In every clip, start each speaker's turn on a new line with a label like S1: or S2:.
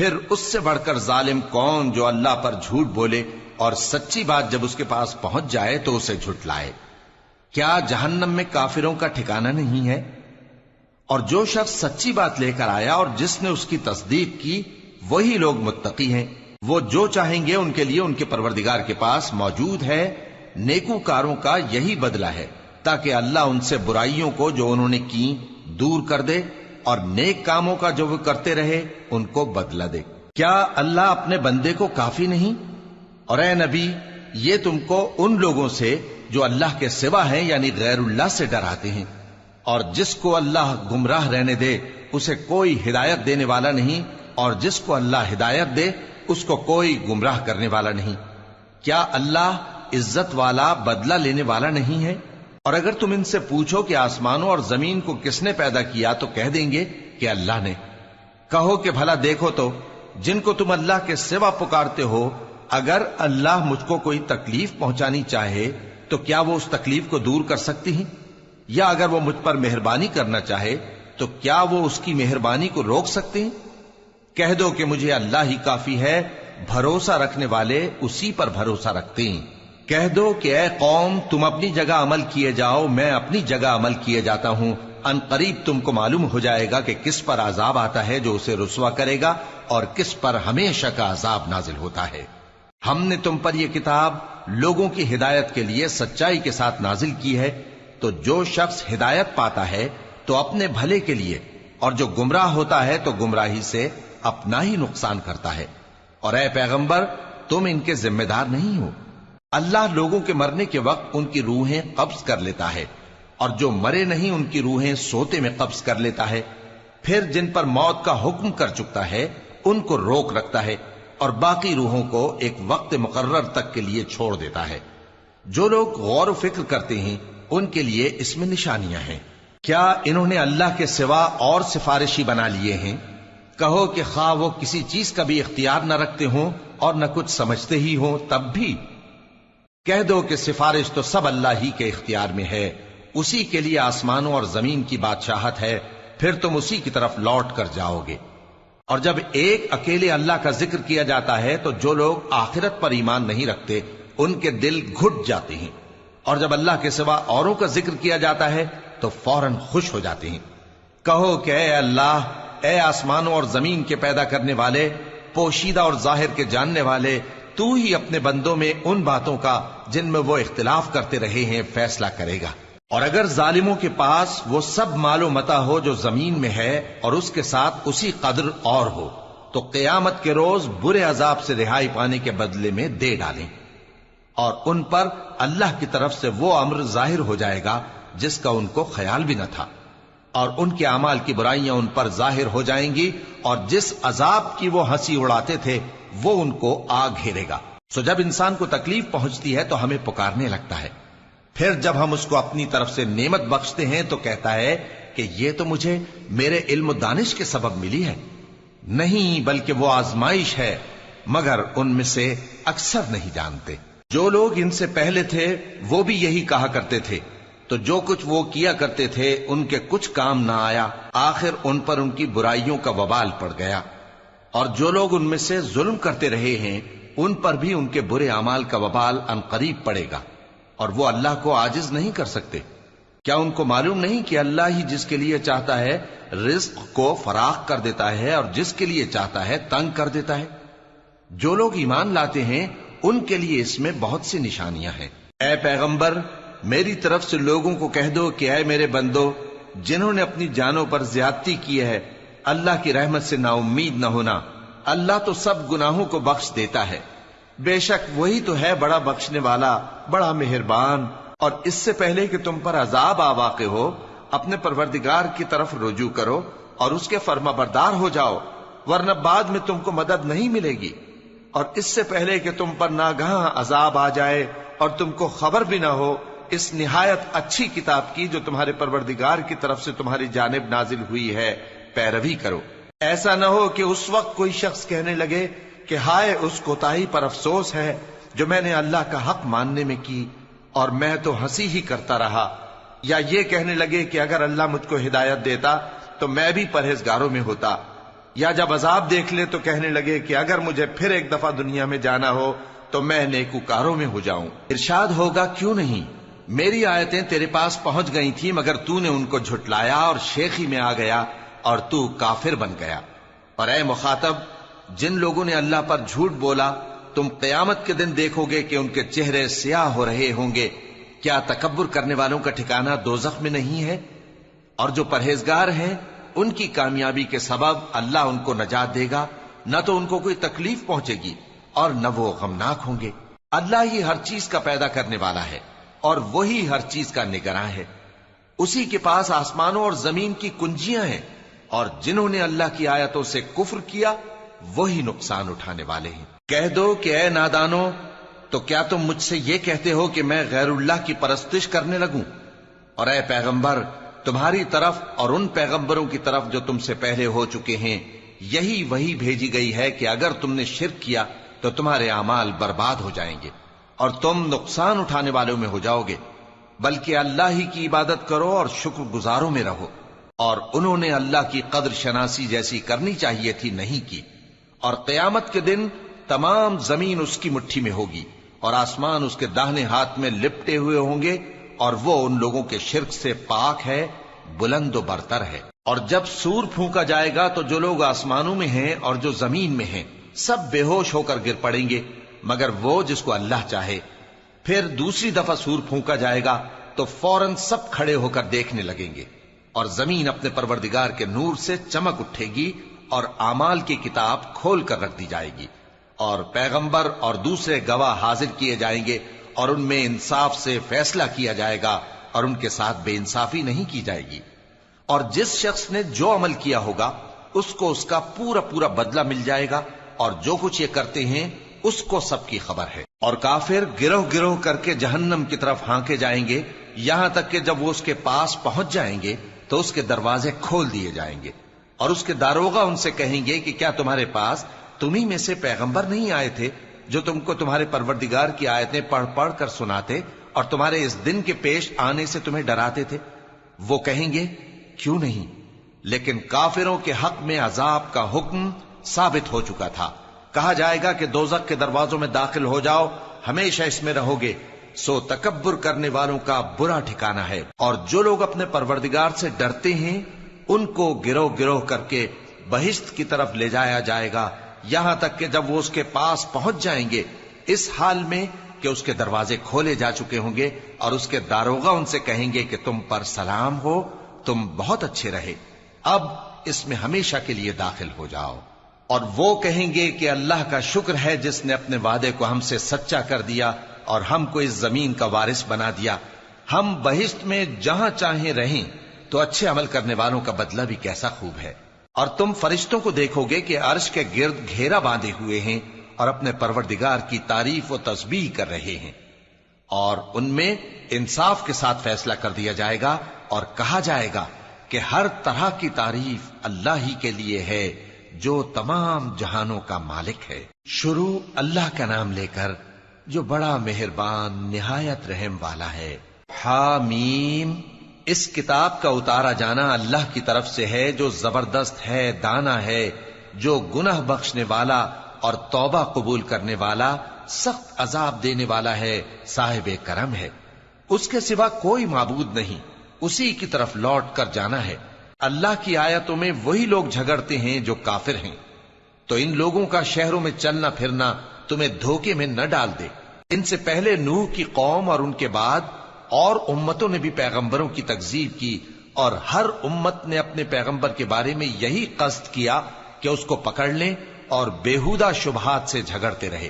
S1: پھر اس سے بڑھ کر ظالم کون جو اللہ پر جھوٹ بولے اور سچی بات جب اس کے پاس پہنچ جائے تو اسے جھٹلائے۔ کیا جہنم میں کافروں کا ٹھکانہ نہیں ہے؟ اور جو شخص سچی بات لے کر آیا اور جس نے اس کی تصدیق کی وہی لوگ متقی ہیں۔ وہ جو چاہیں گے ان کے لیے ان کے پروردگار کے پاس موجود ہے۔ نیکوکاروں کا یہی بدلہ ہے تاکہ اللہ ان سے برائیوں کو جو انہوں نے کی دور کر دے اور نیک کاموں کا جو وہ کرتے رہے ان کو بدلہ دے۔ کیا اللہ اپنے بندے کو کافی نہیں؟ اور اے نبی، یہ تم کو ان لوگوں سے جو اللہ کے سوا ہیں یعنی غیر اللہ سے ڈراتے ہیں، اور جس کو اللہ گمراہ رہنے دے اسے کوئی ہدایت دینے والا نہیں، اور جس کو اللہ ہدایت دے اس کو کوئی گمراہ کرنے والا نہیں۔ کیا اللہ عزت والا بدلہ لینے والا نہیں ہے؟ اور اگر تم ان سے پوچھو کہ آسمانوں اور زمین کو کس نے پیدا کیا تو کہہ دیں گے کہ اللہ نے۔ کہو کہ بھلا دیکھو تو جن کو تم اللہ کے سوا پکارتے ہو، اگر اللہ مجھ کو کوئی تکلیف پہنچانی چاہے تو کیا وہ اس تکلیف کو دور کر سکتی ہیں؟ یا اگر وہ مجھ پر مہربانی کرنا چاہے تو کیا وہ اس کی مہربانی کو روک سکتے ہیں؟ کہہ دو کہ مجھے اللہ ہی کافی ہے، بھروسہ رکھنے والے اسی پر بھروسہ رکھتے ہیں۔ کہہ دو کہ اے قوم تم اپنی جگہ عمل کیے جاؤ، میں اپنی جگہ عمل کیے جاتا ہوں، ان قریب تم کو معلوم ہو جائے گا کہ کس پر عذاب آتا ہے جو اسے رسوا کرے گا اور کس پر ہمیشہ کا عذاب نازل ہوتا ہے۔ ہم نے تم پر یہ کتاب لوگوں کی ہدایت کے لیے سچائی کے ساتھ نازل کی ہے، تو جو شخص ہدایت پاتا ہے تو اپنے بھلے کے لیے، اور جو گمراہ ہوتا ہے تو گمراہی سے اپنا ہی نقصان کرتا ہے۔ اور اے پیغمبر تم ان کے ذمہ دار نہیں ہو۔ اللہ لوگوں کے مرنے کے وقت ان کی روحیں قبض کر لیتا ہے، اور جو مرے نہیں ان کی روحیں سوتے میں قبض کر لیتا ہے، پھر جن پر موت کا حکم کر چکتا ہے ان کو روک رکھتا ہے، اور باقی روحوں کو ایک وقت مقرر تک کے لیے چھوڑ دیتا ہے۔ جو لوگ غور و فکر کرتے ہیں ان کے لیے اس میں نشانیاں ہیں۔ کیا انہوں نے اللہ کے سوا اور سفارشی بنا لیے ہیں؟ کہو کہ خواہ وہ کسی چیز کا بھی اختیار نہ رکھتے ہوں اور نہ کچھ سمجھتے ہی ہوں تب بھی کہہ دو کہ سفارش تو سب اللہ ہی کے اختیار میں ہے، اسی کے لیے آسمانوں اور زمین کی بادشاہت ہے، پھر تم اسی کی طرف لوٹ کر جاؤ گے۔ اور جب ایک اکیلے اللہ کا ذکر کیا جاتا ہے تو جو لوگ آخرت پر ایمان نہیں رکھتے ان کے دل گھٹ جاتے ہیں، اور جب اللہ کے سوا اوروں کا ذکر کیا جاتا ہے تو فوراً خوش ہو جاتے ہیں۔ کہو کہ اے اللہ، اے آسمانوں اور زمین کے پیدا کرنے والے، پوشیدہ اور ظاہر کے جاننے والے، تو ہی اپنے بندوں میں ان باتوں کا جن میں وہ اختلاف کرتے رہے ہیں فیصلہ کرے گا۔ اور اگر ظالموں کے پاس وہ سب مال و متاع ہو جو زمین میں ہے اور اس کے ساتھ اسی قدر اور ہو تو قیامت کے روز برے عذاب سے رہائی پانے کے بدلے میں دے ڈالیں، اور ان پر اللہ کی طرف سے وہ امر ظاہر ہو جائے گا جس کا ان کو خیال بھی نہ تھا، اور ان کے اعمال کی برائیاں ان پر ظاہر ہو جائیں گی، اور جس عذاب کی وہ ہنسی اڑاتے تھے وہ ان کو آ گھیرے گا۔ سو جب انسان کو تکلیف پہنچتی ہے تو ہمیں پکارنے لگتا ہے، پھر جب ہم اس کو اپنی طرف سے نعمت بخشتے ہیں تو کہتا ہے کہ یہ تو مجھے میرے علم و دانش کے سبب ملی ہے۔ نہیں، بلکہ وہ آزمائش ہے، مگر ان میں سے اکثر نہیں جانتے۔ جو لوگ ان سے پہلے تھے وہ بھی یہی کہا کرتے تھے، تو جو کچھ وہ کیا کرتے تھے ان کے کچھ کام نہ آیا، آخر ان پر ان کی برائیوں کا وبال پڑ گیا۔ اور جو لوگ ان میں سے ظلم کرتے رہے ہیں ان پر بھی ان کے برے اعمال کا وبال عنقریب پڑے گا، اور وہ اللہ کو عاجز نہیں کر سکتے۔ کیا ان کو معلوم نہیں کہ اللہ ہی جس کے لیے چاہتا ہے رزق کو فراخ کر دیتا ہے اور جس کے لیے چاہتا ہے تنگ کر دیتا ہے؟ جو لوگ ایمان لاتے ہیں ان کے لیے اس میں بہت سی نشانیاں ہیں۔ اے پیغمبر، میری طرف سے لوگوں کو کہہ دو کہ اے میرے بندو، جنہوں نے اپنی جانوں پر زیادتی کی ہے، اللہ کی رحمت سے نا امید نہ ہونا۔ اللہ تو سب گناہوں کو بخش دیتا ہے، بے شک وہی تو ہے بڑا بخشنے والا، بڑا مہربان۔ اور اس سے پہلے کہ تم پر عذاب آ واقع ہو، اپنے پروردگار کی طرف رجوع کرو اور اس کے فرما بردار ہو جاؤ، ورنہ بعد میں تم کو مدد نہیں ملے گی۔ اور اس سے پہلے کہ تم پر ناگہاں عذاب آ جائے اور تم کو خبر بھی نہ ہو، اس نہایت اچھی کتاب کی جو تمہارے پروردگار کی طرف سے تمہاری جانب نازل ہوئی ہے پیروی کرو۔ ایسا نہ ہو کہ اس وقت کوئی شخص کہنے لگے کہ ہائے اس کوتاہی پر افسوس ہے جو میں نے اللہ کا حق ماننے میں کی، اور میں تو ہنسی ہی کرتا رہا، یا یہ کہنے لگے کہ اگر اللہ مجھ کو ہدایت دیتا تو میں بھی پرہیزگاروں میں ہوتا۔ یا جب عذاب دیکھ لے تو کہنے لگے کہ اگر مجھے پھر ایک دفعہ دنیا میں جانا ہو تو میں نیکوکاروں میں ہو جاؤں۔ ارشاد ہوگا کیوں نہیں، میری آیتیں تیرے پاس پہنچ گئی تھی مگر تو نے ان کو جھٹلایا اور شیخی میں آ گیا اور تو کافر بن گیا۔ اور اے مخاطب، جن لوگوں نے اللہ پر جھوٹ بولا تم قیامت کے دن دیکھو گے کہ ان کے چہرے سیاہ ہو رہے ہوں گے۔ کیا تکبر کرنے والوں کا ٹھکانہ دوزخ میں نہیں ہے؟ اور جو پرہیزگار ہیں ان کی کامیابی کے سبب اللہ ان کو نجات دے گا، نہ تو ان کو کوئی تکلیف پہنچے گی اور نہ وہ غمناک ہوں گے۔ اللہ ہی ہر چیز کا پیدا کرنے والا ہے اور وہی ہر چیز کا نگراں ہے۔ اسی کے پاس آسمانوں اور زمین کی کنجیاں ہیں، اور جنہوں نے اللہ کی آیتوں سے کفر کیا وہی نقصان اٹھانے والے ہیں۔ کہہ دو کہ اے نادانو، تو کیا تم مجھ سے یہ کہتے ہو کہ میں غیر اللہ کی پرستش کرنے لگوں؟ اور اے پیغمبر، تمہاری طرف اور ان پیغمبروں کی طرف جو تم سے پہلے ہو چکے ہیں یہی وہی بھیجی گئی ہے کہ اگر تم نے شرک کیا تو تمہارے اعمال برباد ہو جائیں گے اور تم نقصان اٹھانے والوں میں ہو جاؤ گے، بلکہ اللہ ہی کی عبادت کرو اور شکر گزاروں میں رہو۔ اور انہوں نے اللہ کی قدر شناسی جیسی کرنی چاہیے تھی نہیں کی۔ اور قیامت کے دن تمام زمین اس کی مٹھی میں ہوگی اور آسمان اس کے داہنے ہاتھ میں لپٹے ہوئے ہوں گے، اور وہ ان لوگوں کے شرک سے پاک ہے، بلند و برتر ہے۔ اور جب سور پھونکا جائے گا تو جو لوگ آسمانوں میں ہیں اور جو زمین میں ہیں سب بے ہوش ہو کر گر پڑیں گے مگر وہ جس کو اللہ چاہے۔ پھر دوسری دفعہ سور پھونکا جائے گا تو فوراً سب کھڑے ہو کر دیکھنے لگیں گے، اور زمین اپنے پروردگار کے نور سے چمک اٹھے گی اور اعمال کی کتاب کھول کر رکھ دی جائے گی، اور پیغمبر اور دوسرے گواہ حاضر کیے جائیں گے، اور ان میں انصاف سے فیصلہ کیا جائے گا اور ان کے ساتھ بے انصافی نہیں کی جائے گی۔ اور جس شخص نے جو عمل کیا ہوگا اس کو اس کا پورا پورا بدلہ مل جائے گا، اور جو کچھ یہ کرتے ہیں اس کو سب کی خبر ہے۔ اور کافر گروہ گروہ کر کے جہنم کی طرف ہانکے جائیں گے، یہاں تک کہ جب وہ اس کے پاس پہنچ جائیں گے تو اس کے دروازے کھول دیے جائیں گے، اور اس کے داروغہ ان سے کہیں گے کہ کیا تمہارے پاس تمہیں میں سے پیغمبر نہیں آئے تھے جو تم کو تمہارے پروردگار کی آیتیں پڑھ پڑھ کر سناتے اور تمہارے اس دن کے پیش آنے سے تمہیں ڈراتے تھے؟ وہ کہیں گے کیوں نہیں، لیکن کافروں کے حق میں عذاب کا حکم ثابت ہو چکا تھا۔ کہا جائے گا کہ دوزخ کے دروازوں میں داخل ہو جاؤ، ہمیشہ اس میں رہو گے، سو تکبر کرنے والوں کا برا ٹھکانہ ہے۔ اور جو لوگ اپنے پروردگار سے ڈرتے ہیں ان کو گروہ گروہ کر کے بہشت کی طرف لے جایا جائے گا، یہاں تک کہ جب وہ اس کے پاس پہنچ جائیں گے اس حال میں کہ اس کے دروازے کھولے جا چکے ہوں گے، اور اس کے داروغہ ان سے کہیں گے کہ تم پر سلام ہو، تم بہت اچھے رہے، اب اس میں ہمیشہ کے لیے داخل ہو جاؤ۔ اور وہ کہیں گے کہ اللہ کا شکر ہے جس نے اپنے وعدے کو ہم سے سچا کر دیا اور ہم کو اس زمین کا وارث بنا دیا، ہم بہشت میں جہاں چاہیں رہیں، تو اچھے عمل کرنے والوں کا بدلہ بھی کیسا خوب ہے۔ اور تم فرشتوں کو دیکھو گے کہ عرش کے گرد گھیرا باندھے ہوئے ہیں اور اپنے پروردگار کی تعریف و تسبیح کر رہے ہیں، اور ان میں انصاف کے ساتھ فیصلہ کر دیا جائے گا، اور کہا جائے گا کہ ہر طرح کی تعریف اللہ ہی کے لیے ہے جو تمام جہانوں کا مالک ہے۔ شروع اللہ کا نام لے کر جو بڑا مہربان نہایت رحم والا ہے۔ حامیم، اس کتاب کا اتارا جانا اللہ کی طرف سے ہے جو زبردست ہے، دانا ہے، جو گناہ بخشنے والا اور توبہ قبول کرنے والا، سخت عذاب دینے والا ہے، صاحب کرم ہے۔ اس کے سوا کوئی معبود نہیں، اسی کی طرف لوٹ کر جانا ہے۔ اللہ کی آیتوں میں وہی لوگ جھگڑتے ہیں جو کافر ہیں، تو ان لوگوں کا شہروں میں چلنا پھرنا تمہیں دھوکے میں نہ ڈال دے۔ ان سے پہلے نوح کی قوم اور ان کے بعد اور امتوں نے بھی پیغمبروں کی تکذیب کی، اور ہر امت نے اپنے پیغمبر کے بارے میں یہی قصد کیا کہ اس کو پکڑ لیں اور بیہودہ شبہات سے جھگڑتے رہے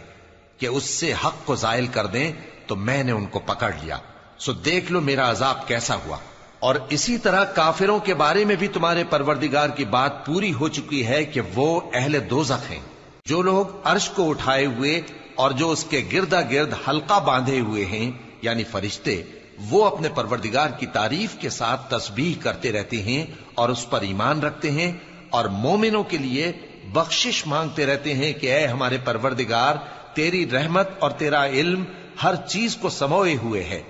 S1: کہ اس سے حق کو زائل کر دیں، تو میں نے ان کو پکڑ لیا، سو دیکھ لو میرا عذاب کیسا ہوا۔ اور اسی طرح کافروں کے بارے میں بھی تمہارے پروردگار کی بات پوری ہو چکی ہے کہ وہ اہل دوزخ ہیں۔ جو لوگ عرش کو اٹھائے ہوئے اور جو اس کے گردا گرد حلقہ باندھے ہوئے ہیں یعنی فرشتے، وہ اپنے پروردگار کی تعریف کے ساتھ تسبیح کرتے رہتے ہیں اور اس پر ایمان رکھتے ہیں، اور مومنوں کے لیے بخشش مانگتے رہتے ہیں کہ اے ہمارے پروردگار، تیری رحمت اور تیرا علم ہر چیز کو سموئے ہوئے ہے،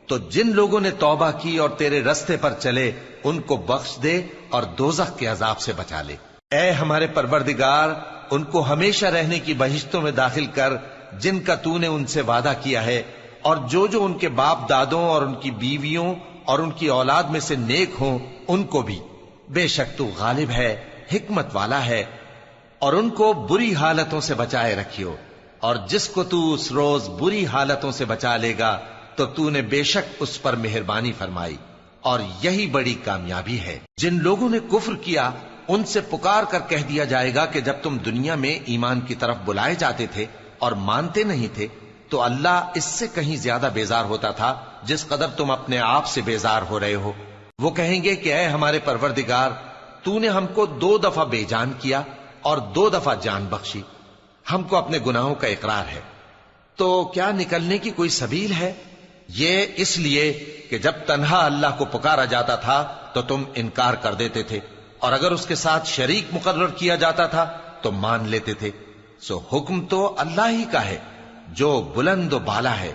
S1: تو جن لوگوں نے توبہ کی اور تیرے رستے پر چلے ان کو بخش دے اور دوزخ کے عذاب سے بچا لے۔ اے ہمارے پروردگار، ان کو ہمیشہ رہنے کی بہشتوں میں داخل کر جن کا تو نے ان سے وعدہ کیا ہے، اور جو جو ان کے باپ دادوں اور ان کی بیویوں اور ان کی اولاد میں سے نیک ہوں ان کو بھی۔ بے شک تو غالب ہے، حکمت والا ہے۔ اور ان کو بری حالتوں سے بچائے رکھیو، اور جس کو تو اس روز بری حالتوں سے بچا لے گا تو نے بے شک اس پر مہربانی فرمائی، اور یہی بڑی کامیابی ہے۔ جن لوگوں نے کفر کیا ان سے پکار کر کہہ دیا جائے گا کہ جب تم دنیا میں ایمان کی طرف بلائے جاتے تھے اور مانتے نہیں تھے تو اللہ اس سے کہیں زیادہ بیزار ہوتا تھا جس قدر تم اپنے آپ سے بیزار ہو رہے ہو۔ وہ کہیں گے کہ اے ہمارے پروردگار، تو نے ہم کو 2 دفعہ بے جان کیا اور 2 دفعہ جان بخشی، ہم کو اپنے گناہوں کا اقرار ہے، تو کیا نکلنے کی کوئی سبیل ہے؟ یہ اس لیے کہ جب تنہا اللہ کو پکارا جاتا تھا تو تم انکار کر دیتے تھے، اور اگر اس کے ساتھ شریک مقرر کیا جاتا تھا تو مان لیتے تھے۔ سو حکم تو اللہ ہی کا ہے جو بلند و بالا ہے،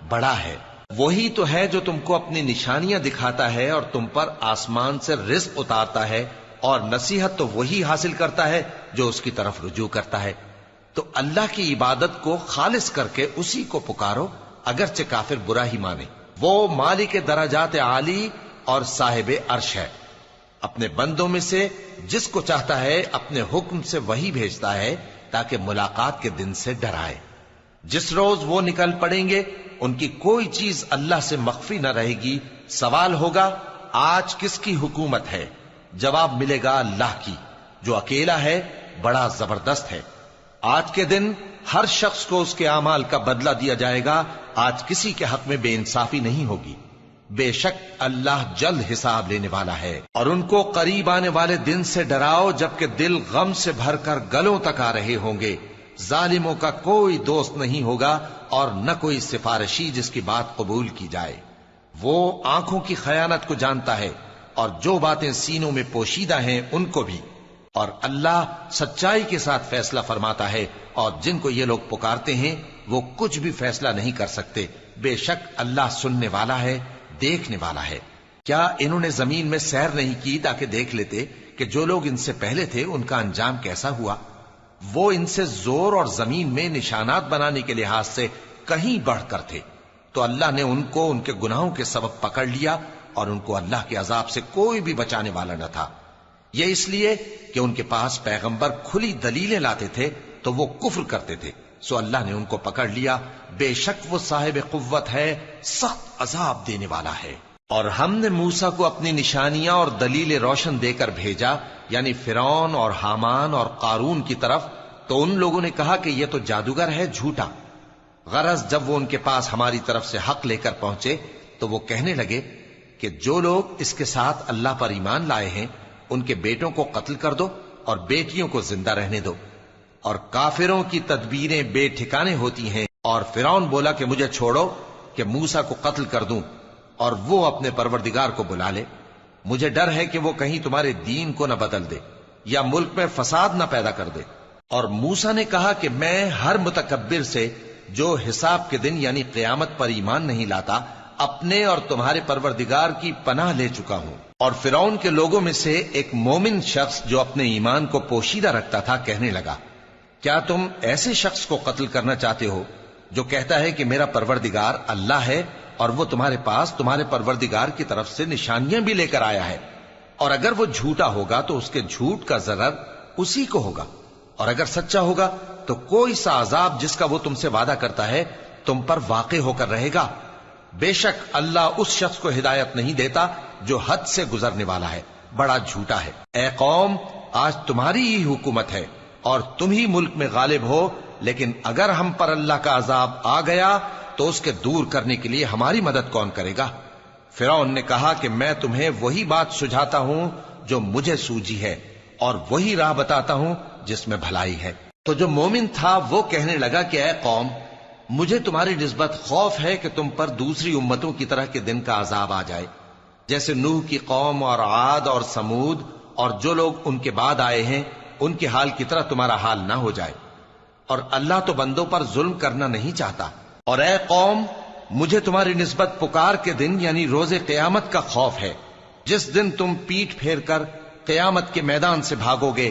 S1: بڑا ہے۔ وہی تو ہے جو تم کو اپنی نشانیاں دکھاتا ہے اور تم پر آسمان سے رزق اتارتا ہے، اور نصیحت تو وہی حاصل کرتا ہے جو اس کی طرف رجوع کرتا ہے۔ تو اللہ کی عبادت کو خالص کر کے اسی کو پکارو، اگرچہ کافر برا ہی مانے۔ وہ مالک درجات عالی اور صاحب عرش ہے، اپنے بندوں میں سے جس کو چاہتا ہے اپنے حکم سے وہی بھیجتا ہے تاکہ ملاقات کے دن سے ڈرائے۔ جس روز وہ نکل پڑیں گے ان کی کوئی چیز اللہ سے مخفی نہ رہے گی۔ سوال ہوگا آج کس کی حکومت ہے؟ جواب ملے گا اللہ کی، جو اکیلا ہے، بڑا زبردست ہے۔ آج کے دن ہر شخص کو اس کے اعمال کا بدلہ دیا جائے گا۔ آج کسی کے حق میں بے انصافی نہیں ہوگی۔ بے شک اللہ جلد حساب لینے والا ہے۔ اور ان کو قریب آنے والے دن سے ڈراؤ جبکہ دل غم سے بھر کر گلوں تک آ رہے ہوں گے۔ ظالموں کا کوئی دوست نہیں ہوگا اور نہ کوئی سفارشی جس کی بات قبول کی جائے۔ وہ آنکھوں کی خیانت کو جانتا ہے اور جو باتیں سینوں میں پوشیدہ ہیں ان کو بھی۔ اور اللہ سچائی کے ساتھ فیصلہ فرماتا ہے، اور جن کو یہ لوگ پکارتے ہیں وہ کچھ بھی فیصلہ نہیں کر سکتے۔ بے شک اللہ سننے والا ہے، دیکھنے والا ہے۔ کیا انہوں نے زمین میں سیر نہیں کی تاکہ دیکھ لیتے کہ جو لوگ ان سے پہلے تھے ان کا انجام کیسا ہوا؟ وہ ان سے زور اور زمین میں نشانات بنانے کے لحاظ سے کہیں بڑھ کر تھے، تو اللہ نے ان کو ان کے گناہوں کے سبب پکڑ لیا، اور ان کو اللہ کے عذاب سے کوئی بھی بچانے والا نہ تھا۔ یہ اس لیے کہ ان کے پاس پیغمبر کھلی دلیلیں لاتے تھے تو وہ کفر کرتے تھے، سو اللہ نے ان کو پکڑ لیا۔ بے شک وہ صاحب قوت ہے، سخت عذاب دینے والا ہے۔ اور ہم نے موسیٰ کو اپنی نشانیاں اور دلیل روشن دے کر بھیجا، یعنی فرعون اور حامان اور قارون کی طرف، تو ان لوگوں نے کہا کہ یہ تو جادوگر ہے، جھوٹا۔ غرض جب وہ ان کے پاس ہماری طرف سے حق لے کر پہنچے تو وہ کہنے لگے کہ جو لوگ اس کے ساتھ اللہ پر ایمان لائے ہیں ان کے بیٹوں کو قتل کر دو اور بیٹیوں کو زندہ رہنے دو۔ اور کافروں کی تدبیریں بے ٹھکانے ہوتی ہیں۔ اور فرعون بولا کہ مجھے چھوڑو کہ موسیٰ کو قتل کر دوں اور وہ اپنے پروردگار کو بلا لے۔ مجھے ڈر ہے کہ وہ کہیں تمہارے دین کو نہ بدل دے یا ملک میں فساد نہ پیدا کر دے۔ اور موسیٰ نے کہا کہ میں ہر متکبر سے جو حساب کے دن یعنی قیامت پر ایمان نہیں لاتا اپنے اور تمہارے پروردگار کی پناہ لے چکا ہوں۔ اور فرعون کے لوگوں میں سے ایک مومن شخص جو اپنے ایمان کو پوشیدہ رکھتا تھا کہنے لگا، کیا تم ایسے شخص کو قتل کرنا چاہتے ہو جو کہتا ہے کہ میرا پروردگار اللہ ہے اور وہ تمہارے پاس تمہارے پروردگار کی طرف سے نشانیاں بھی لے کر آیا ہے؟ اور اگر وہ جھوٹا ہوگا تو اس کے جھوٹ کا ضرر اسی کو ہوگا، اور اگر سچا ہوگا تو کوئی سا عذاب جس کا وہ تم سے وعدہ کرتا ہے تم پر واقع ہو کر رہے گا۔ بے شک اللہ اس شخص کو ہدایت نہیں دیتا جو حد سے گزرنے والا ہے، بڑا جھوٹا ہے۔ اے قوم، آج تمہاری ہی حکومت ہے اور تم ہی ملک میں غالب ہو، لیکن اگر ہم پر اللہ کا عذاب آ گیا تو اس کے دور کرنے کے لیے ہماری مدد کون کرے گا؟ فرعون نے کہا کہ میں تمہیں وہی بات سجھاتا ہوں جو مجھے سوجی ہے، اور وہی راہ بتاتا ہوں جس میں بھلائی ہے۔ تو جو مومن تھا وہ کہنے لگا کہ اے قوم، مجھے تمہاری نسبت خوف ہے کہ تم پر دوسری امتوں کی طرح کے دن کا عذاب آ جائے، جیسے نوح کی قوم اور عاد اور سمود اور جو لوگ ان کے بعد آئے ہیں ان کے حال کی طرح تمہارا حال نہ ہو جائے۔ اور اللہ تو بندوں پر ظلم کرنا نہیں چاہتا۔ اور اے قوم، مجھے تمہاری نسبت پکار کے دن یعنی روز قیامت کا خوف ہے، جس دن تم پیٹھ پھیر کر قیامت کے میدان سے بھاگو گے۔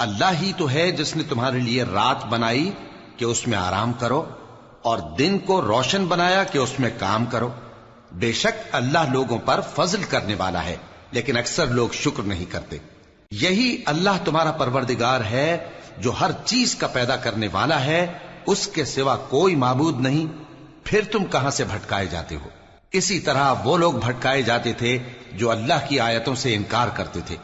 S1: اللہ ہی تو ہے جس نے تمہارے لیے رات بنائی کہ اس میں آرام کرو اور دن کو روشن بنایا کہ اس میں کام کرو. بے شک اللہ لوگوں پر فضل کرنے والا ہے لیکن اکثر لوگ شکر نہیں کرتے. یہی اللہ تمہارا پروردگار ہے جو ہر چیز کا پیدا کرنے والا ہے، اس کے سوا کوئی معبود نہیں. پھر تم کہاں سے بھٹکائے جاتے ہو؟ اسی طرح وہ لوگ بھٹکائے جاتے تھے جو اللہ کی آیتوں سے انکار کرتے تھے.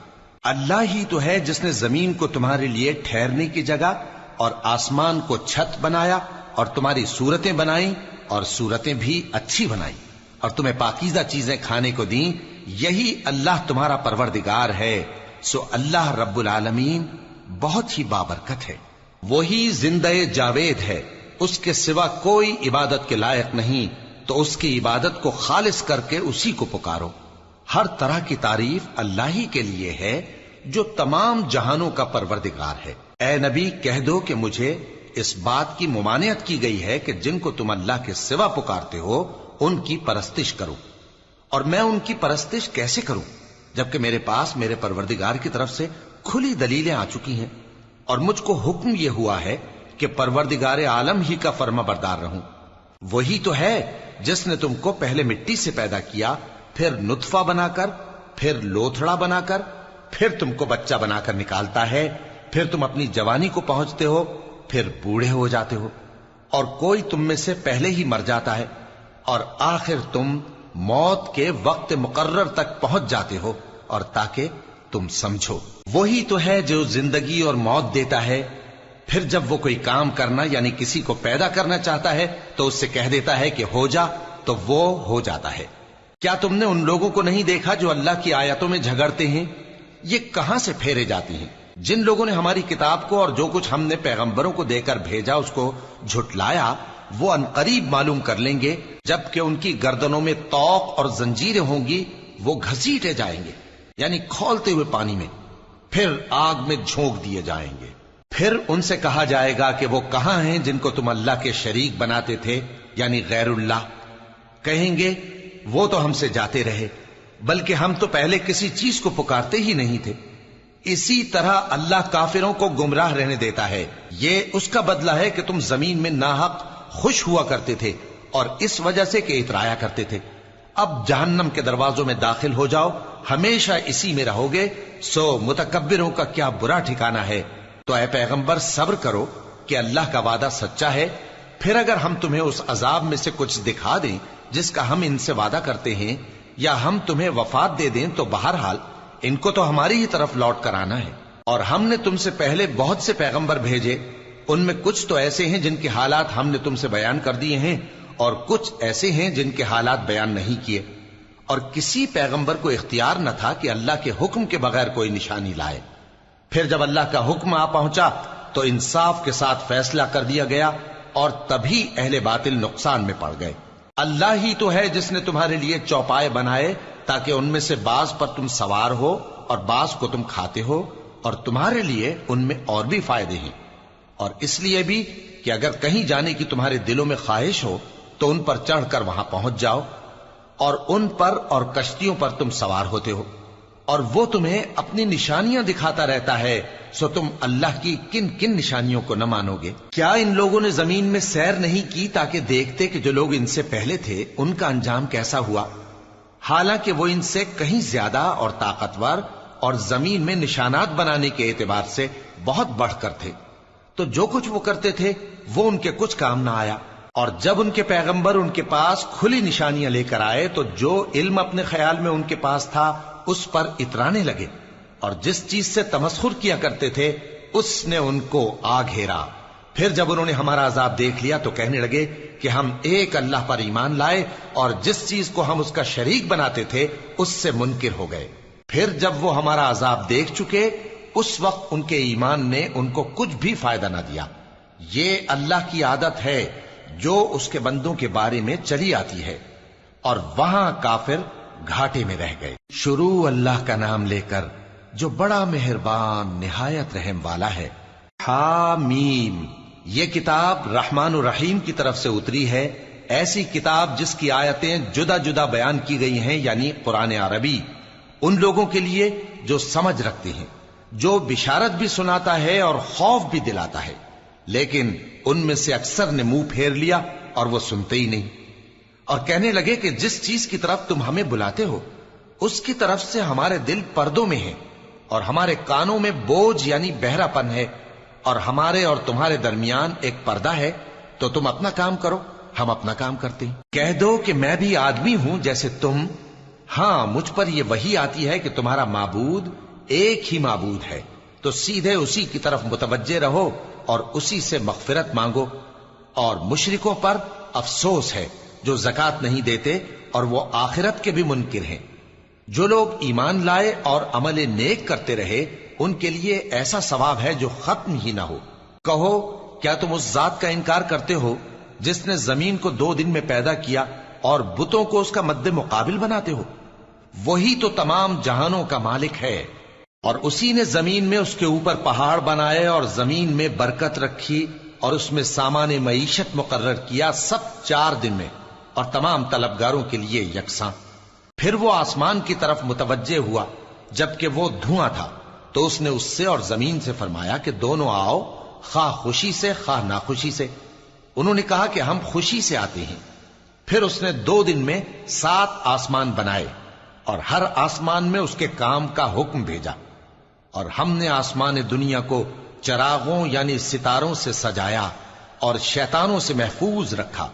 S1: اللہ ہی تو ہے جس نے زمین کو تمہارے لیے ٹھہرنے کی جگہ اور آسمان کو چھت بنایا اور تمہاری صورتیں بنائیں اور صورتیں بھی اچھی بنائیں اور تمہیں پاکیزہ چیزیں کھانے کو دیں. یہی اللہ تمہارا پروردگار ہے. سو اللہ رب العالمین بہت ہی بابرکت ہے. وہی زندہ جاوید ہے، اس کے سوا کوئی عبادت کے لائق نہیں، تو اس کی عبادت کو خالص کر کے اسی کو پکارو. ہر طرح کی تعریف اللہ ہی کے لیے ہے جو تمام جہانوں کا پروردگار ہے. اے نبی کہہ دو کہ مجھے اس بات کی ممانعت کی گئی ہے کہ جن کو تم اللہ کے سوا پکارتے ہو ان کی پرستش کرو، اور میں ان کی پرستش کیسے کروں جبکہ میرے پاس میرے پروردگار کی طرف سے کھلی دلیلیں آ چکی ہیں اور مجھ کو حکم یہ ہوا ہے کہ پروردگار عالم ہی کا فرما بردار رہوں. وہی تو ہے جس نے تم کو پہلے مٹی سے پیدا کیا، پھر نطفہ بنا کر، پھر لوتھڑا بنا کر، پھر تم کو بچہ بنا کر نکالتا ہے، پھر تم اپنی جوانی کو پہنچتے ہو، پھر بوڑھے ہو جاتے ہو، اور کوئی تم میں سے پہلے ہی مر جاتا ہے، اور آخر تم موت کے وقت مقرر تک پہنچ جاتے ہو. اور تاکہ تم سمجھو وہی تو ہے جو زندگی اور موت دیتا ہے. پھر جب وہ کوئی کام کرنا یعنی کسی کو پیدا کرنا چاہتا ہے تو اس سے کہہ دیتا ہے کہ ہو جا، تو وہ ہو جاتا ہے. کیا تم نے ان لوگوں کو نہیں دیکھا جو اللہ کی آیتوں میں جھگڑتے ہیں؟ یہ کہاں سے پھیرے جاتی ہیں؟ جن لوگوں نے ہماری کتاب کو اور جو کچھ ہم نے پیغمبروں کو دے کر بھیجا اس کو جھٹلایا، وہ انقریب معلوم کر لیں گے جبکہ ان کی گردنوں میں طوق اور زنجیریں ہوں گی، وہ گھسیٹے جائیں گے یعنی کھولتے ہوئے پانی میں، پھر آگ میں جھونک دیے جائیں گے. پھر ان سے کہا جائے گا کہ وہ کہاں ہیں جن کو تم اللہ کے شریک بناتے تھے یعنی غیر اللہ؟ کہیں گے وہ تو ہم سے جاتے رہے، بلکہ ہم تو پہلے کسی چیز کو پکارتے ہی نہیں تھے. اسی طرح اللہ کافروں کو گمراہ رہنے دیتا ہے. یہ اس کا بدلہ ہے کہ تم زمین میں ناحق خوش ہوا کرتے تھے اور اس وجہ سے کہ اترایا کرتے تھے. اب جہنم کے دروازوں میں داخل ہو جاؤ، ہمیشہ اسی میں رہو گے. سو متکبروں کا کیا برا ٹھکانہ ہے. تو اے پیغمبر صبر کرو کہ اللہ کا وعدہ سچا ہے. پھر اگر ہم تمہیں اس عذاب میں سے کچھ دکھا دیں جس کا ہم ان سے وعدہ کرتے ہیں، یا ہم تمہیں وفات دے دیں، تو بہرحال ان کو تو ہماری ہی طرف لوٹ کر آنا ہے. اور ہم نے تم سے پہلے بہت سے پیغمبر بھیجے، ان میں کچھ تو ایسے ہیں جن کے حالات ہم نے تم سے بیان کر دیے ہیں، اور کچھ ایسے ہیں جن کے حالات بیان نہیں کیے. اور کسی پیغمبر کو اختیار نہ تھا کہ اللہ کے حکم کے بغیر کوئی نشانی لائے. پھر جب اللہ کا حکم آ پہنچا تو انصاف کے ساتھ فیصلہ کر دیا گیا، اور تبھی اہل باطل نقصان میں پڑ گئے. اللہ ہی تو ہے جس نے تمہارے لیے چوپائے بنائے تاکہ ان میں سے بعض پر تم سوار ہو اور بعض کو تم کھاتے ہو، اور تمہارے لیے ان میں اور بھی فائدے ہیں. اور اس لیے بھی کہ اگر کہیں جانے کی تمہارے دلوں میں خواہش ہو تو ان پر چڑھ کر وہاں پہنچ جاؤ، اور ان پر اور کشتیوں پر تم سوار ہوتے ہو، اور وہ تمہیں اپنی نشانیاں دکھاتا رہتا ہے. سو تم اللہ کی کن کن نشانیوں کو نہ مانو گے؟ کیا ان لوگوں نے زمین میں سیر نہیں کی تاکہ دیکھتے کہ جو لوگ ان سے پہلے تھے ان کا انجام کیسا ہوا؟ حالانکہ وہ ان سے کہیں زیادہ اور طاقتور اور زمین میں نشانات بنانے کے اعتبار سے بہت بڑھ کر تھے. تو جو کچھ وہ کرتے تھے وہ ان کے کچھ کام نہ آیا. اور جب ان کے پیغمبر ان کے پاس کھلی نشانیاں لے کر آئے تو جو علم اپنے خیال میں ان کے پاس تھا اس پر اترانے لگے، اور جس چیز سے تمسخر کیا کرتے تھے اس نے ان کو آ گھیرا. پھر جب انہوں نے ہمارا عذاب دیکھ لیا تو کہنے لگے کہ ہم ایک اللہ پر ایمان لائے، اور جس چیز کو ہم اس کا شریک بناتے تھے اس سے منکر ہو گئے. پھر جب وہ ہمارا عذاب دیکھ چکے اس وقت ان کے ایمان نے ان کو کچھ بھی فائدہ نہ دیا. یہ اللہ کی عادت ہے جو اس کے بندوں کے بارے میں چلی آتی ہے، اور وہاں کافر گھاٹے میں رہ گئے. شروع اللہ کا نام لے کر جو بڑا مہربان نہایت رحم والا ہے. حامیم، یہ کتاب رحمان الرحیم کی طرف سے اتری ہے، ایسی کتاب جس کی آیتیں جدا جدا بیان کی گئی ہیں، یعنی قرآن عربی، ان لوگوں کے لیے جو سمجھ رکھتے ہیں، جو بشارت بھی سناتا ہے اور خوف بھی دلاتا ہے، لیکن ان میں سے اکثر نے منہ پھیر لیا اور وہ سنتے ہی نہیں، اور کہنے لگے کہ جس چیز کی طرف تم ہمیں بلاتے ہو اس کی طرف سے ہمارے دل پردوں میں ہیں، اور ہمارے کانوں میں بوجھ یعنی بہرا پن ہے، اور ہمارے اور تمہارے درمیان ایک پردہ ہے، تو تم اپنا کام کرو، ہم اپنا کام کرتے ہیں۔ کہہ دو کہ میں بھی آدمی ہوں جیسے تم، ہاں مجھ پر یہ وحی آتی ہے کہ تمہارا معبود ایک ہی معبود ہے، تو سیدھے اسی کی طرف متوجہ رہو اور اسی سے مغفرت مانگو۔ اور مشرکوں پر افسوس ہے جو زکوٰۃ نہیں دیتے اور وہ آخرت کے بھی منکر ہیں۔ جو لوگ ایمان لائے اور عمل نیک کرتے رہے ان کے لیے ایسا ثواب ہے جو ختم ہی نہ ہو۔ کہو کیا تم اس ذات کا انکار کرتے ہو جس نے زمین کو 2 دن میں پیدا کیا اور بتوں کو اس کا مد مقابل بناتے ہو؟ وہی تو تمام جہانوں کا مالک ہے، اور اسی نے زمین میں اس کے اوپر پہاڑ بنائے اور زمین میں برکت رکھی اور اس میں سامان معیشت مقرر کیا، سب 4 دن میں، اور تمام طلبگاروں کے لیے یکساں۔ پھر وہ آسمان کی طرف متوجہ ہوا جبکہ وہ دھواں تھا، تو اس نے اس سے اور زمین سے فرمایا کہ دونوں آؤ، خواہ خوشی سے خواہ ناخوشی سے۔ انہوں نے کہا کہ ہم خوشی سے آتے ہیں۔ پھر اس نے 2 دن میں 7 آسمان بنائے اور ہر آسمان میں اس کے کام کا حکم بھیجا، اور ہم نے آسمان دنیا کو چراغوں یعنی ستاروں سے سجایا اور شیطانوں سے محفوظ رکھا۔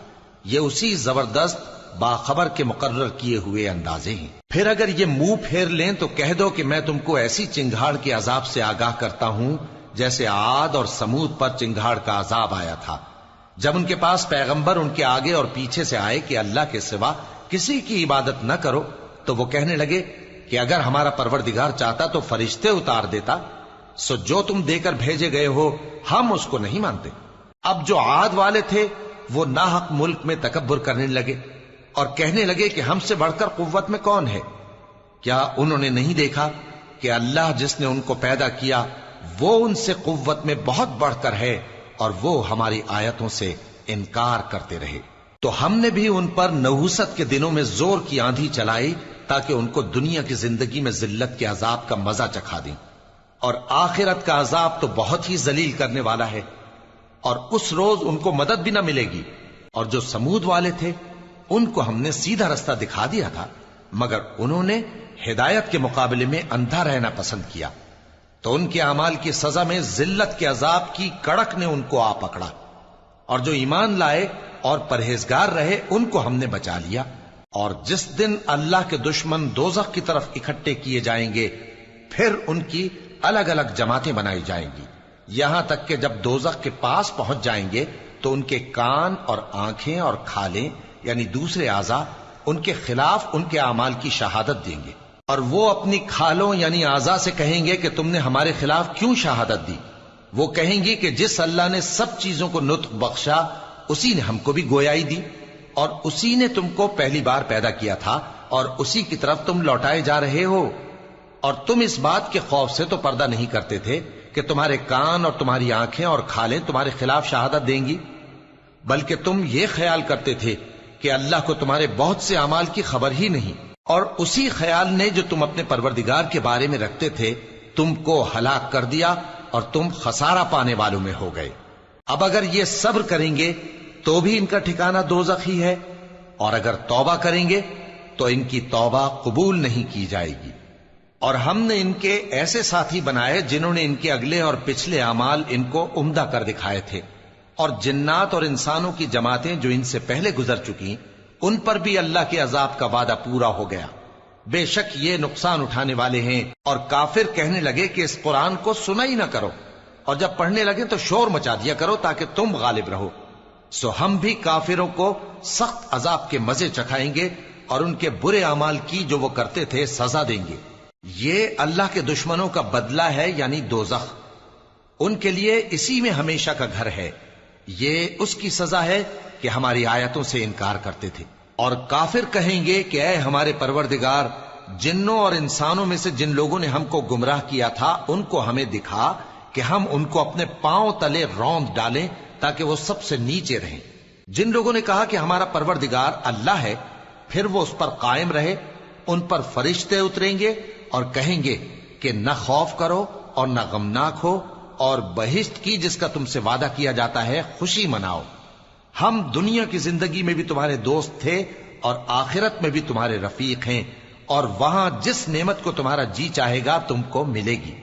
S1: یہ اسی زبردست باخبر کے مقرر کیے ہوئے اندازے ہیں۔ پھر اگر یہ منہ پھیر لیں تو کہہ دو کہ میں تم کو ایسی چنگھاڑ کے عذاب سے آگاہ کرتا ہوں جیسے عاد اور سمود پر چنگھاڑ کا عذاب آیا تھا، جب ان کے پاس پیغمبر ان کے آگے اور پیچھے سے آئے کہ اللہ کے سوا کسی کی عبادت نہ کرو، تو وہ کہنے لگے کہ اگر ہمارا پروردگار چاہتا تو فرشتے اتار دیتا، سو جو تم دے کر بھیجے گئے ہو ہم اس کو نہیں مانتے۔ اب جو عاد والے تھے وہ ناحق ملک میں تکبر کرنے لگے اور کہنے لگے کہ ہم سے بڑھ کر قوت میں کون ہے؟ کیا انہوں نے نہیں دیکھا کہ اللہ جس نے ان کو پیدا کیا وہ ان سے قوت میں بہت بڑھ کر ہے، اور وہ ہماری آیتوں سے انکار کرتے رہے۔ تو ہم نے بھی ان پر نحوست کے دنوں میں زور کی آندھی چلائی تاکہ ان کو دنیا کی زندگی میں ذلت کے عذاب کا مزہ چکھا دیں، اور آخرت کا عذاب تو بہت ہی ذلیل کرنے والا ہے، اور اس روز ان کو مدد بھی نہ ملے گی۔ اور جو سمود والے تھے ان کو ہم نے سیدھا رستہ دکھا دیا تھا، مگر انہوں نے ہدایت کے مقابلے میں اندھا رہنا پسند کیا، تو ان کے اعمال کی سزا میں ذلت کے عذاب کی کڑک نے ان کو آ پکڑا۔ اور جو ایمان لائے اور پرہیزگار رہے ان کو ہم نے بچا لیا۔ اور جس دن اللہ کے دشمن دوزخ کی طرف اکٹھے کیے جائیں گے پھر ان کی الگ الگ جماعتیں بنائی جائیں گی، یہاں تک کہ جب دوزخ کے پاس پہنچ جائیں گے تو ان کے کان اور آنکھیں اور کھالیں یعنی دوسرے اعضاء ان کے خلاف ان کے اعمال کی شہادت دیں گے، اور وہ اپنی کھالوں یعنی اعضاء سے کہیں گے کہ تم نے ہمارے خلاف کیوں شہادت دی؟ وہ کہیں گی کہ جس اللہ نے سب چیزوں کو نطق بخشا اسی نے ہم کو بھی گویائی دی، اور اسی نے تم کو پہلی بار پیدا کیا تھا اور اسی کی طرف تم لوٹائے جا رہے ہو۔ اور تم اس بات کے خوف سے تو پردہ نہیں کرتے تھے کہ تمہارے کان اور تمہاری آنکھیں اور کھالیں تمہارے خلاف شہادت دیں گی، بلکہ تم یہ خیال کرتے تھے کہ اللہ کو تمہارے بہت سے اعمال کی خبر ہی نہیں، اور اسی خیال نے جو تم اپنے پروردگار کے بارے میں رکھتے تھے تم کو ہلاک کر دیا اور تم خسارہ پانے والوں میں ہو گئے۔ اب اگر یہ صبر کریں گے تو بھی ان کا ٹھکانہ دوزخ ہی ہے، اور اگر توبہ کریں گے تو ان کی توبہ قبول نہیں کی جائے گی۔ اور ہم نے ان کے ایسے ساتھی بنائے جنہوں نے ان کے اگلے اور پچھلے اعمال ان کو عمدہ کر دکھائے تھے، اور جنات اور انسانوں کی جماعتیں جو ان سے پہلے گزر چکی ان پر بھی اللہ کے عذاب کا وعدہ پورا ہو گیا۔ بے شک یہ نقصان اٹھانے والے ہیں۔ اور کافر کہنے لگے کہ اس قرآن کو سنا ہی نہ کرو، اور جب پڑھنے لگے تو شور مچا دیا کرو تاکہ تم غالب رہو۔ سو ہم بھی کافروں کو سخت عذاب کے مزے چکھائیں گے اور ان کے برے اعمال کی جو وہ کرتے تھے سزا دیں گے۔ یہ اللہ کے دشمنوں کا بدلہ ہے یعنی دوزخ، ان کے لیے اسی میں ہمیشہ کا گھر ہے۔ یہ اس کی سزا ہے کہ ہماری آیتوں سے انکار کرتے تھے۔ اور کافر کہیں گے کہ اے ہمارے پروردگار، جنوں اور انسانوں میں سے جن لوگوں نے ہم کو گمراہ کیا تھا ان کو ہمیں دکھا کہ ہم ان کو اپنے پاؤں تلے روند ڈالیں تاکہ وہ سب سے نیچے رہیں۔ جن لوگوں نے کہا کہ ہمارا پروردگار اللہ ہے پھر وہ اس پر قائم رہے، ان پر فرشتے اتریں گے اور کہیں گے کہ نہ خوف کرو اور نہ غمناک ہو، اور بہشت کی جس کا تم سے وعدہ کیا جاتا ہے خوشی مناؤ۔ ہم دنیا کی زندگی میں بھی تمہارے دوست تھے اور آخرت میں بھی تمہارے رفیق ہیں، اور وہاں جس نعمت کو تمہارا جی چاہے گا تم کو ملے گی،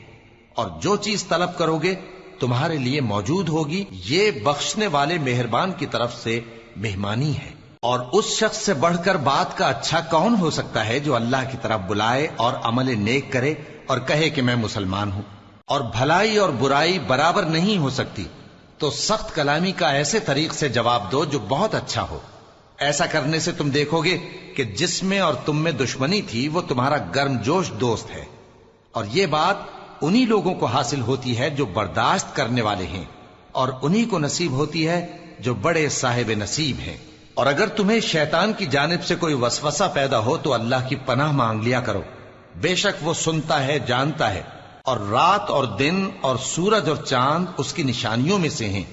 S1: اور جو چیز طلب کرو گے تمہارے لیے موجود ہوگی۔ یہ بخشنے والے مہربان کی طرف سے مہمانی ہے۔ اور اس شخص سے بڑھ کر بات کا اچھا کون ہو سکتا ہے جو اللہ کی طرف بلائے اور عمل نیک کرے اور کہے کہ میں مسلمان ہوں۔ اور بھلائی اور برائی برابر نہیں ہو سکتی، تو سخت کلامی کا ایسے طریق سے جواب دو جو بہت اچھا ہو۔ ایسا کرنے سے تم دیکھو گے کہ جس میں اور تم میں دشمنی تھی وہ تمہارا گرم جوش دوست ہے، اور یہ بات انہی لوگوں کو حاصل ہوتی ہے جو برداشت کرنے والے ہیں، اور انہی کو نصیب ہوتی ہے جو بڑے صاحب نصیب ہیں۔ اور اگر تمہیں شیطان کی جانب سے کوئی وسوسہ پیدا ہو تو اللہ کی پناہ مانگ لیا کرو، بے شک وہ سنتا ہے، جانتا ہے۔ اور رات اور دن اور سورج اور چاند اس کی نشانیوں میں سے ہیں۔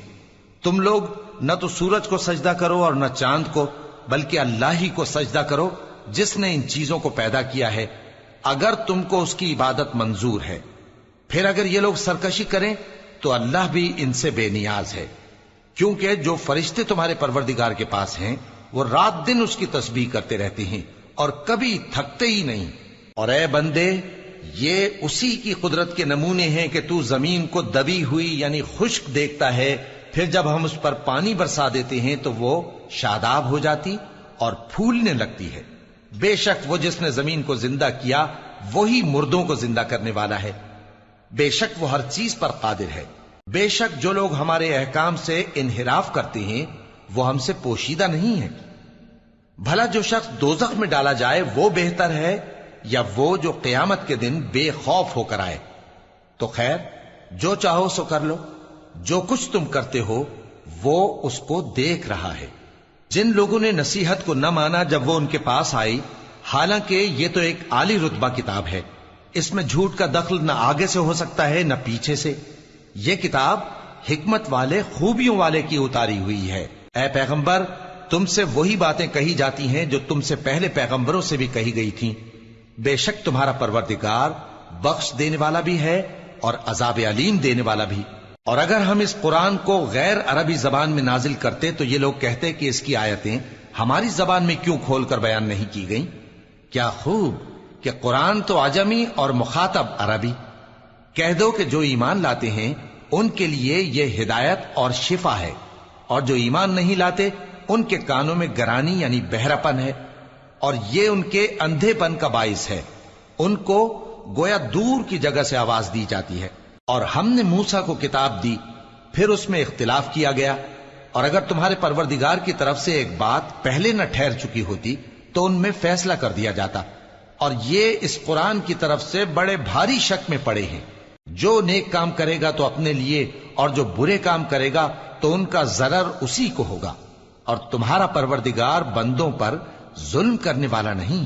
S1: تم لوگ نہ تو سورج کو سجدہ کرو اور نہ چاند کو، بلکہ اللہ ہی کو سجدہ کرو جس نے ان چیزوں کو پیدا کیا ہے، اگر تم کو اس کی عبادت منظور ہے۔ پھر اگر یہ لوگ سرکشی کریں تو اللہ بھی ان سے بے نیاز ہے، کیونکہ جو فرشتے تمہارے پروردگار کے پاس ہیں وہ رات دن اس کی تسبیح کرتے رہتے ہیں اور کبھی تھکتے ہی نہیں۔ اور اے بندے، یہ اسی کی قدرت کے نمونے ہیں کہ تو زمین کو دبی ہوئی یعنی خشک دیکھتا ہے، پھر جب ہم اس پر پانی برسا دیتے ہیں تو وہ شاداب ہو جاتی اور پھولنے لگتی ہے۔ بے شک وہ جس نے زمین کو زندہ کیا وہی مردوں کو زندہ کرنے والا ہے، بے شک وہ ہر چیز پر قادر ہے۔ بے شک جو لوگ ہمارے احکام سے انحراف کرتے ہیں وہ ہم سے پوشیدہ نہیں ہے۔ بھلا جو شخص دوزخ میں ڈالا جائے وہ بہتر ہے یا وہ جو قیامت کے دن بے خوف ہو کر آئے؟ تو خیر، جو چاہو سو کر لو، جو کچھ تم کرتے ہو وہ اس کو دیکھ رہا ہے۔ جن لوگوں نے نصیحت کو نہ مانا جب وہ ان کے پاس آئی، حالانکہ یہ تو ایک عالی رتبہ کتاب ہے، اس میں جھوٹ کا دخل نہ آگے سے ہو سکتا ہے نہ پیچھے سے۔ یہ کتاب حکمت والے، خوبیوں والے کی اتاری ہوئی ہے۔ اے پیغمبر، تم سے وہی باتیں کہی جاتی ہیں جو تم سے پہلے پیغمبروں سے بھی کہی گئی تھیں۔ بے شک تمہارا پروردگار بخش دینے والا بھی ہے اور عذاب علیم دینے والا بھی۔ اور اگر ہم اس قرآن کو غیر عربی زبان میں نازل کرتے تو یہ لوگ کہتے کہ اس کی آیتیں ہماری زبان میں کیوں کھول کر بیان نہیں کی گئیں؟ کیا خوب کہ قرآن تو عجمی اور مخاطب عربی۔ کہہ دو کہ جو ایمان لاتے ہیں ان کے لیے یہ ہدایت اور شفا ہے، اور جو ایمان نہیں لاتے ان کے کانوں میں گرانی یعنی بہراپن ہے، اور یہ ان کے اندھے پن کا باعث ہے۔ ان کو گویا دور کی جگہ سے آواز دی جاتی ہے۔ اور ہم نے موسیٰ کو کتاب دی، پھر اس میں اختلاف کیا گیا، اور اگر تمہارے پروردگار کی طرف سے ایک بات پہلے نہ ٹھہر چکی ہوتی تو ان میں فیصلہ کر دیا جاتا۔ اور یہ اس قرآن کی طرف سے بڑے بھاری شک میں پڑے ہیں۔ جو نیک کام کرے گا تو اپنے لیے، اور جو برے کام کرے گا تو ان کا ضرر اسی کو ہوگا، اور تمہارا پروردگار بندوں پر ظلم کرنے والا نہیں۔